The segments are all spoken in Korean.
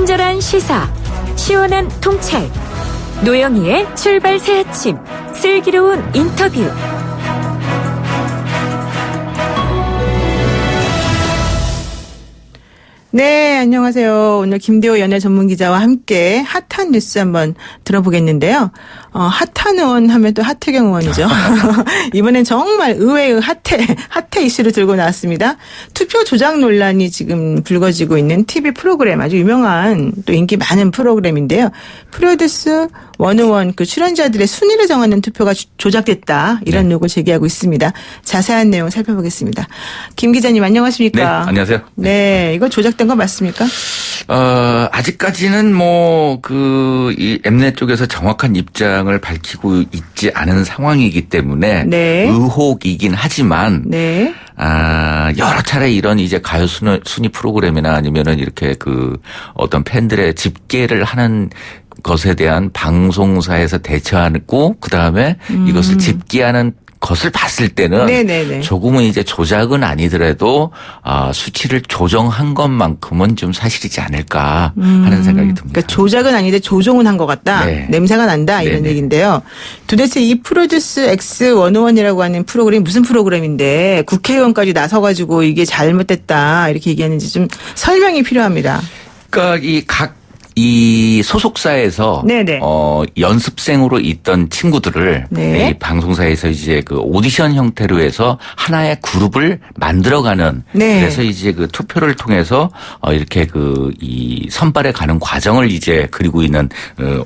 친절한 시사, 시원한 통찰, 노영희의 출발 새 아침, 슬기로운 인터뷰. 네, 안녕하세요. 오늘 김대호 연예 전문기자와 함께 핫한 뉴스 한번 들어보겠는데요. 핫한 의원 하면 또 하태경 의원이죠. 이번엔 정말 의외의 핫해 이슈를 들고 나왔습니다. 투표 조작 논란이 지금 불거지고 있는 TV 프로그램, 아주 유명한 또 인기 많은 프로그램인데요. 프로듀스 101 그 출연자들의 순위를 정하는 투표가 조작됐다. 이런 의혹을 제기하고 있습니다. 자세한 내용 살펴보겠습니다. 김 기자님 안녕하십니까? 네, 안녕하세요. 네, 이거 조작된 거 맞습니까? 아직까지는 이 엠넷 쪽에서 정확한 입장을 밝히고 있지 않은 상황이기 때문에 네. 의혹이긴 하지만 네. 여러 차례 이런 이제 가요 순위 프로그램이나 아니면은 이렇게 어떤 팬들의 집계를 하는 것에 대한 방송사에서 대처하고 그다음에 이것을 집계하는 것을 봤을 때는 네네네. 조금은 이제 조작은 아니더라도 수치를 조정한 것만큼은 좀 사실이지 않을까 하는 생각이 듭니다. 그러니까 조작은 아닌데 조종은 한 것 같다. 네. 냄새가 난다. 이런 네네. 얘기인데요. 도대체 이 프로듀스 X101이라고 하는 프로그램이 무슨 프로그램인데 국회의원까지 나서가지고 이게 잘못됐다 이렇게 얘기하는지 좀 설명이 필요합니다. 그러니까 이 소속사에서 네네. 연습생으로 있던 친구들을 네. 이 방송사에서 이제 오디션 형태로 해서 하나의 그룹을 만들어가는 네. 그래서 이제 투표를 통해서 이렇게 이 선발에 가는 과정을 이제 그리고 있는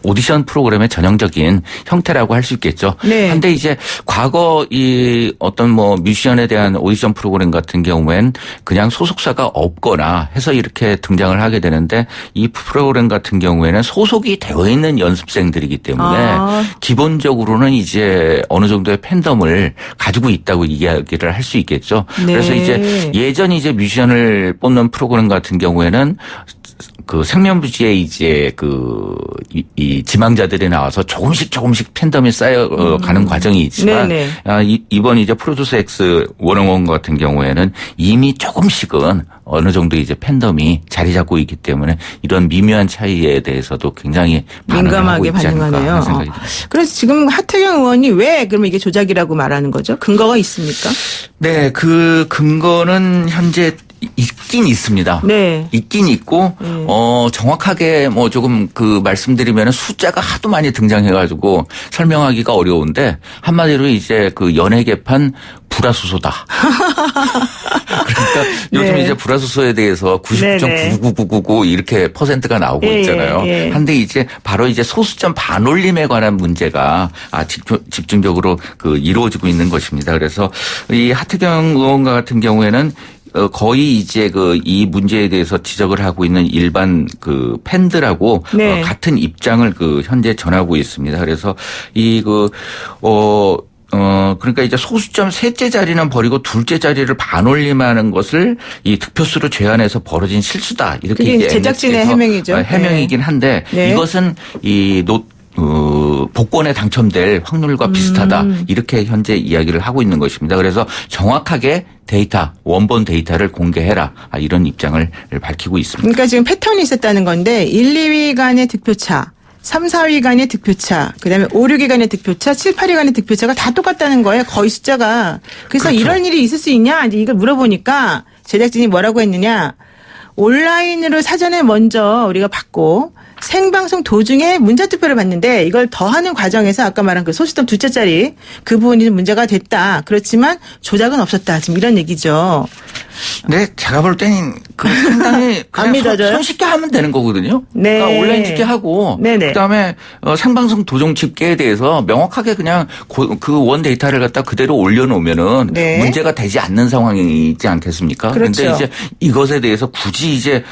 오디션 프로그램의 전형적인 형태라고 할 수 있겠죠. 네. 한데 이제 과거 이 어떤 뮤지션에 대한 오디션 프로그램 같은 경우엔 그냥 소속사가 없거나 해서 이렇게 등장을 하게 되는데 이 프로그램 같은 경우에는 소속이 되어 있는 연습생들이기 때문에 기본적으로는 이제 어느 정도의 팬덤을 가지고 있다고 이야기를 할 수 있겠죠. 네. 그래서 이제 예전 이제 뮤지션을 뽑는 프로그램 같은 경우에는 생면부지에 이제 이 지망자들이 나와서 조금씩 팬덤이 쌓여가는 과정이 있지만 이번 이제 프로듀스 X 101 같은 경우에는 이미 조금씩은 어느 정도 이제 팬덤이 자리 잡고 있기 때문에 이런 미묘한 차이에 대해서도 굉장히 민감하게 반응하네요. 그래서 지금 하태경 의원이 왜 그러면 이게 조작이라고 말하는 거죠? 근거가 있습니까? 네, 그 근거는 현재 있긴 있습니다. 네. 있긴 있고, 정확하게 조금 말씀드리면 숫자가 하도 많이 등장해가지고 설명하기가 어려운데 한마디로 이제 연예계판 불화수소다. 그러니까 요즘 네. 이제 불화수소에 대해서 99.99999 이렇게 퍼센트가 나오고 있잖아요. 한데 이제 바로 이제 소수점 반올림에 관한 문제가 집중적으로 이루어지고 있는 것입니다. 그래서 이 하태경 의원과 같은 경우에는 거의 이제 이 문제에 대해서 지적을 하고 있는 일반 팬들하고 네. 같은 입장을 현재 전하고 있습니다. 그래서 그러니까 이제 소수점 셋째 자리는 버리고 둘째 자리를 반올림하는 것을 이 득표수로 제한해서 벌어진 실수다. 이렇게 그게 이제 제작진의 해명이죠. 해명이긴 한데 네. 이것은 복권에 당첨될 확률과 비슷하다. 이렇게 현재 이야기를 하고 있는 것입니다. 그래서 정확하게 원본 데이터를 공개해라. 이런 입장을 밝히고 있습니다. 그러니까 지금 패턴이 있었다는 건데 1, 2위 간의 득표차, 3, 4위 간의 득표차, 그다음에 5, 6위 간의 득표차, 7, 8위 간의 득표차가 다 똑같다는 거예요. 거의 숫자가. 그래서 그렇죠. 이런 일이 있을 수 있냐? 이제 이걸 물어보니까 제작진이 뭐라고 했느냐. 온라인으로 사전에 먼저 우리가 받고 생방송 도중에 문자투표를 받는데 이걸 더하는 과정에서 아까 말한 소수점 둘째 자리 그 부분이 문제가 됐다. 그렇지만 조작은 없었다. 지금 이런 얘기죠. 네, 제가 볼 때는 상당히 안 믿어져요? 손쉽게 하면 되는 거거든요. 네. 그러니까 온라인 집계하고 그다음에 생방송 도중 집계에 대해서 명확하게 그냥 원 데이터를 갖다 그대로 올려놓으면은 문제가 되지 않는 상황이 있지 않겠습니까? 그렇죠. 그런데 이제 이것에 대해서 굳이 이제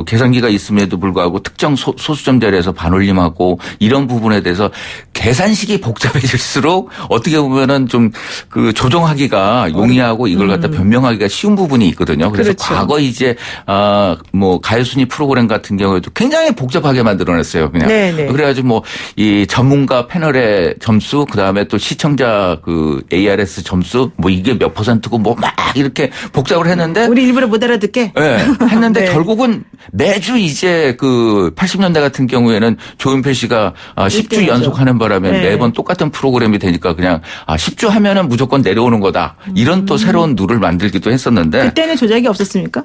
계산기가 있음에도 불구하고 특정 소수점들에서 반올림하고 이런 부분에 대해서 계산식이 복잡해질수록 어떻게 보면은 좀 그 조정하기가 용이하고 이걸 갖다 변명하기가 쉬운 부분이 있거든요. 그래서 그렇죠. 과거 이제 뭐 가요순위 프로그램 같은 경우에도 굉장히 복잡하게 만들어냈어요. 그냥 네네. 그래가지고 뭐 이 전문가 패널의 점수 그다음에 또 시청자 그 ARS 점수 뭐 이게 몇 %고 뭐 막 이렇게 복잡을 했는데 우리 일부러 못 알아듣게. 네, 했는데 네. 결국은 매주 이제 그 80년대 같은 경우에는 조윤필 씨가 10주 일등이죠. 연속하는 바람에 네. 매번 똑같은 프로그램이 되니까 그냥 10주 하면은 무조건 내려오는 거다. 이런 또 새로운 룰을 만들기도 했었는데 그때는 조작이 없었습니까?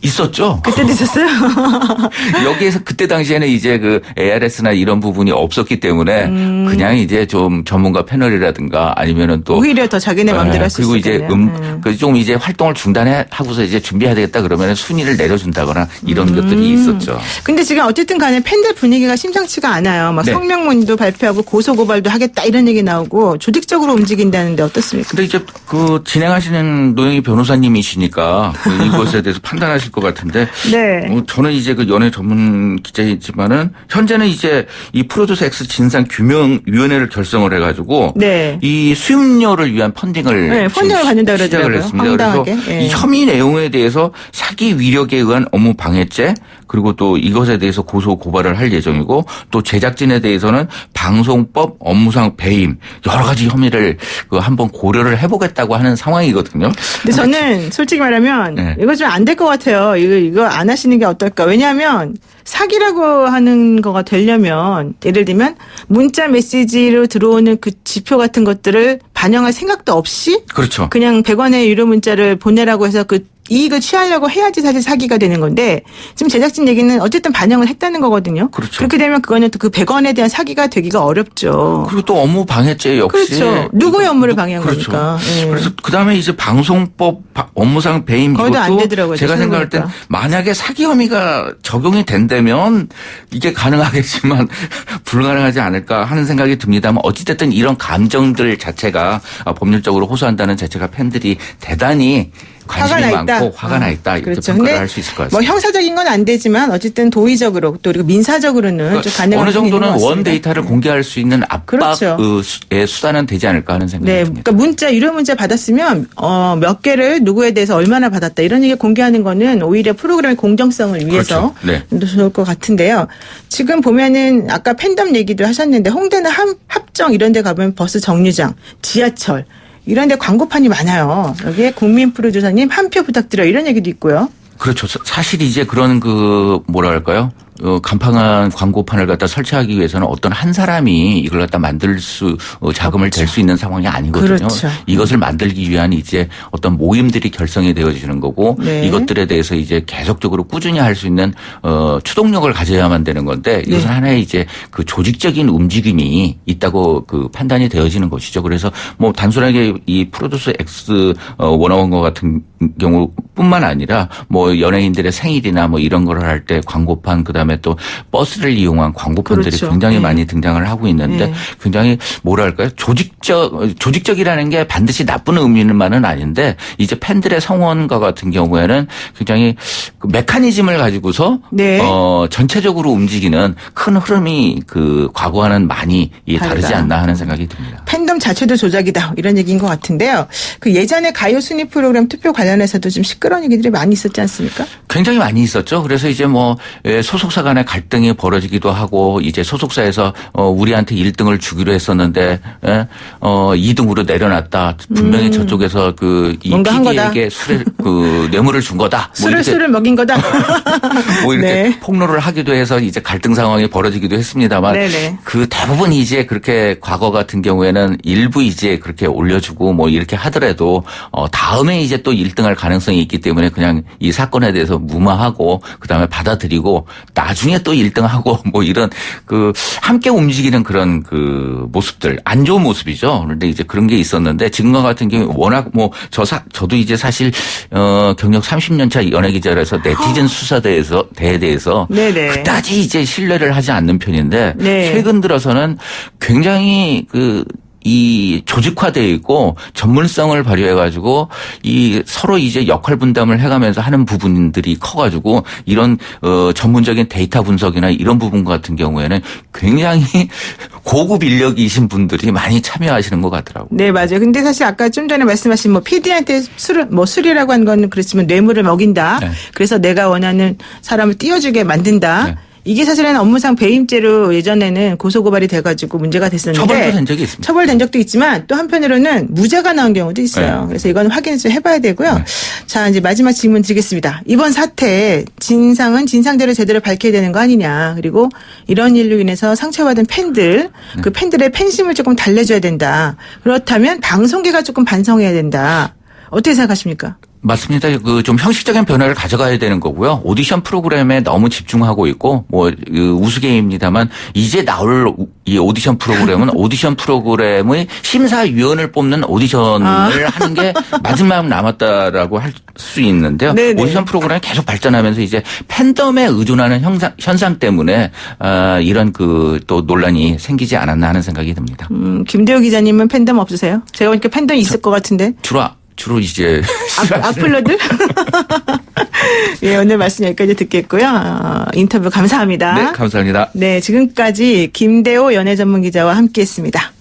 있었죠. 그때도 있었어요? 여기에서 그때 당시에는 이제 그 ARS나 이런 부분이 없었기 때문에 그냥 이제 좀 전문가 패널이라든가 아니면은 또 오히려 더 자기네 마음대로 할 수 그리고 있었겠네요. 이제 좀 이제 활동을 중단해 하고서 이제 준비해야 되겠다 그러면 순위를 내려준다거나 이런 것들이 있었죠. 근데 지금 어쨌든 간에 팬들 분위기가 심상치가 않아요. 막 네. 성명문도 발표하고 고소고발도 하겠다 이런 얘기 나오고 조직적으로 움직인다는데 어떻습니까? 근데 이제 그 진행하시는 노영희 변호사님이시니까 이것에 대해서 판단하실 것 같은데 네. 저는 이제 그 연예 전문 기자이지만은 현재는 이제 이 프로듀서 X 진상 규명 위원회를 결성을 해가지고 네. 이 수임료를 위한 펀딩을 네, 펀딩을 받는다 시작을 그러더라고요. 했습니다. 황당하게. 그래서 예. 이 혐의 내용에 대해서 사기 위력에 의한 업무 방해죄 그리고 또 이것에 대해서 고소 고발을 할 예정이고 또 제작진에 대해서는 방송법 업무상 배임 여러 가지 혐의를 그 한번 고려를 해보겠다고 하는 상황이거든요. 근데 저는 솔직히 말하면 네. 이거 좀 안 될 것 같아요. 이거 안 하시는 게 어떨까. 왜냐하면 사기라고 하는 거가 되려면 예를 들면 문자 메시지로 들어오는 그 지표 같은 것들을 반영할 생각도 없이 그렇죠. 그냥 100원의 유료 문자를 보내라고 해서 그 이익을 취하려고 해야지 사실 사기가 되는 건데 지금 제작진 얘기는 어쨌든 반영을 했다는 거거든요. 그렇죠. 그렇게 되면 그거는 또 그 100원에 대한 사기가 되기가 어렵죠. 그리고 또 업무 방해죄 역시 그렇죠. 누구의 업무를 방해한 그렇죠. 거니까. 예. 그래서 그다음에 이제 방송법 업무상 배임 거기도 안 이것도 되더라고요. 제가 생각할 땐 생각해보니까. 만약에 사기 혐의가 적용이 된다면 이게 가능하겠지만 불가능하지 않을까 하는 생각이 듭니다만 어찌됐든 이런 감정들 자체가 법률적으로 호소한다는 자체가 팬들이 대단히 관심이 화가 나 있다. 많고 화가 나 있다 이렇게 그렇죠. 평가를 근데 할 수 있을 것 뭐 같습니다. 형사적인 건 안 되지만 어쨌든 도의적으로 또 그리고 민사적으로는 좀 가능한 어느 부분이 있는 정도는 것 같습니다. 원 데이터를 공개할 수 있는 그렇죠. 압박의 수단은 되지 않을까 하는 생각이 네, 듭니다. 그러니까 문자 유료 문자 받았으면 몇 개를 누구에 대해서 얼마나 받았다 이런 얘기 공개하는 거는 오히려 프로그램의 공정성을 위해서 그렇죠. 네. 좋을 것 같은데요. 지금 보면은 아까 팬덤 얘기도 하셨는데 홍대나 합정 이런 데 가보면 버스 정류장, 지하철 이런 데 광고판이 많아요. 여기에 국민 프로듀서님 한 표 부탁드려요. 이런 얘기도 있고요. 그렇죠. 사실 이제 그런 그 뭐라 할까요? 간판한 광고판을 갖다 설치하기 위해서는 어떤 한 사람이 이걸 갖다 만들 수 자금을 댈 수 있는 상황이 아니거든요. 그렇죠. 이것을 만들기 위한 이제 어떤 모임들이 결성이 되어지는 거고 네. 이것들에 대해서 이제 계속적으로 꾸준히 할 수 있는 추동력을 가져야만 되는 건데 이것은 네. 하나의 이제 그 조직적인 움직임이 있다고 그 판단이 되어지는 것이죠. 그래서 뭐 단순하게 이 프로듀스 X 원어원과 같은 경우뿐만 아니라 뭐 연예인들의 생일이나 뭐 이런 거를 할 때 광고판 그다음에 또 버스를 이용한 광고판들이 그렇죠. 굉장히 네. 많이 등장을 하고 있는데 네. 굉장히 뭐랄까요 조직적이라는 게 반드시 나쁜 의미만은 아닌데 이제 팬들의 성원과 같은 경우에는 굉장히 그 메커니즘을 가지고서 네. 전체적으로 움직이는 큰 흐름이 그 과거와는 많이 다르지 다르다. 않나 하는 생각이 듭니다. 팬덤 자체도 조작이다 이런 얘기인 것 같은데요. 그 예전에 가요 순위 프로그램 투표 관련해서도 좀 시끄러운 얘기들이 많이 있었지 않습니까? 굉장히 많이 있었죠. 그래서 이제 뭐 소속사 간의 갈등이 벌어지기도 하고 이제 소속사에서 우리한테 1등을 주기로 했었는데 2등으로 내려놨다. 분명히 저쪽에서 그 이 뭔가 한 거다. PD에게 술을 그 뇌물을 준 거다. 뭐 이렇게 술을 먹인 거다. 뭐 이렇게 네. 폭로를 하기도 해서 이제 갈등 상황이 벌어지기도 했습니다만 네네. 그 대부분 이제 그렇게 과거 같은 경우에는 일부 이제 그렇게 올려주고 뭐 이렇게 하더라도 다음에 이제 또 1등할 가능성이 있기 때문에 그냥 이 사건에 대해서 무마하고 그다음에 받아들이고 나중에 또 1등하고 뭐 이런 그 함께 움직이는 그런 그 모습들 안 좋은 모습이죠. 그런데 이제 그런 게 있었는데 지금과 같은 경우 워낙 뭐 저도 이제 사실 경력 30년 차 연예 기자라서 네티즌 수사대에 대해서 네네. 그다지 이제 신뢰를 하지 않는 편인데 네. 최근 들어서는 굉장히 그 이 조직화되어 있고 전문성을 발휘해가지고 이 서로 이제 역할 분담을 해가면서 하는 부분들이 커가지고 이런 전문적인 데이터 분석이나 이런 부분 같은 경우에는 굉장히 고급 인력이신 분들이 많이 참여하시는 것 같더라고요. 네, 맞아요. 근데 사실 아까 좀 전에 말씀하신 뭐 PD한테 술이라고 하는 건 그렇지만 뇌물을 먹인다. 네. 그래서 내가 원하는 사람을 띄워주게 만든다. 네. 이게 사실은 업무상 배임죄로 예전에는 고소고발이 돼가지고 문제가 됐었는데 처벌도 된 적이 있습니다. 처벌된 적도 있지만 또 한편으로는 무죄가 나온 경우도 있어요. 네. 그래서 이건 확인을 좀 해봐야 되고요. 네. 자, 이제 마지막 질문 드리겠습니다. 이번 사태 진상은 진상대로 제대로 밝혀야 되는 거 아니냐. 그리고 이런 일로 인해서 상처받은 팬들, 그 팬들의 팬심을 조금 달래줘야 된다. 그렇다면 방송계가 조금 반성해야 된다. 어떻게 생각하십니까? 맞습니다. 그 좀 형식적인 변화를 가져가야 되는 거고요. 오디션 프로그램에 너무 집중하고 있고 우스개입니다만 이제 나올 이 오디션 프로그램은 오디션 프로그램의 심사위원을 뽑는 오디션을 하는 게 마지막 남았다라고 할 수 있는데요. 네네. 오디션 프로그램이 계속 발전하면서 이제 팬덤에 의존하는 현상 때문에 이런 그 또 논란이 생기지 않았나 하는 생각이 듭니다. 김대호 기자님은 팬덤 없으세요? 제가 보니까 팬덤 있을 것 같은데. 주로 이제 악플러들? 예, 오늘 말씀 여기까지 듣겠고요. 인터뷰 감사합니다. 네, 감사합니다. 네, 지금까지 김대호 연예전문기자와 함께했습니다.